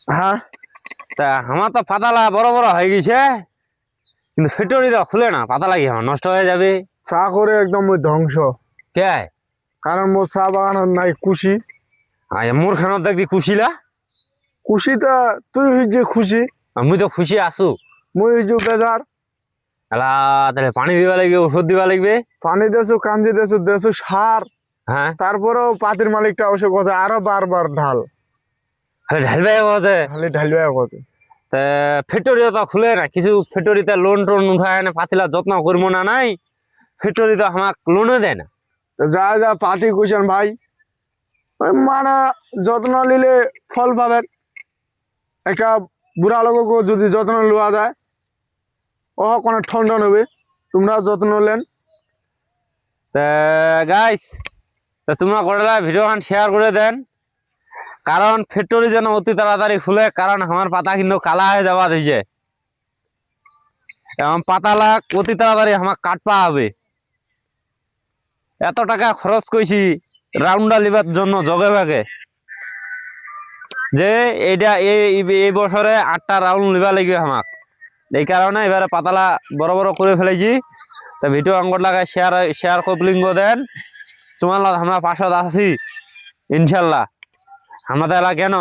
হ্যাঁ, তা আমার তো পাতালা বড় বড় হয়ে গেছে, কিন্তু ফ্যাক্টরি তো খুলে না, পাতালা কি আমার নষ্ট হয়ে যাবে। চা করে একদম ওই ধ্বংস। কে কারণ মোর চা বাগানত নাই খুশি। মোর খানত দেখবি কুশিলা, খুশিটা তুই হইছে খুশি, মুই তো খুশি আছো। মুই হইছু বেজার। এলা তাহলে পানি দিবা লাগবে, ওষুধ দিবা লাগবে। পানি দেছো, কান্দি দেছো, দেছো সার। হ্যাঁ, তারপরেও পাতির মালিকটা অবশ্য কথা আরো বারবার ঢাল, খালি ঢালবে আছে। খালি ঢালবে কথা। তা ফ্যাক্টরি তো খুলে না, কিছু ফ্যাক্টরিতে লোন টোন উঠায় না, পাতিলা যত্ন করবো না নাই, ফ্যাক্টরি তো আমাকে লোনও দেয় না। তো যা যা পাতি কুছেন ভাই, ওই মানে যত্ন নিলে ফল পাবেন। একটা বুড়া লোককে যদি যত্ন লওয়া যায়, ও কোনো ঠন্ডন হবে। তোমরা যত্ন নেন। তা গাইস, তা তোমরা করলা ভিডিও খান শেয়ার করে দেন, কারণ ফ্যাক্টরি যেন অতি তাড়াতাড়ি খুলে, কারণ আমার পাতা কিন্তু কালা হয়ে যাওয়া দিয়েছে এবং পাতালা অতি তাড়াতাড়ি আমার কাটপা হবে। এত টাকা খরচ করছি রাউন্ডা লিবার জন্য জগে ভাগে, যে এইটা এই বছরে 8টা রাউন্ড লিবা লাগবে আমাক। এই কারণে এবারে পাতালা বড় বড় করে ফেলেছি। তা ভিডিও আঙ্গট লাগায় শেয়ার শেয়ার কপলিঙ্গ দেন। তোমার আমরা পাশে আছি ইনশাল্লাহ। আমাদের এলা কেন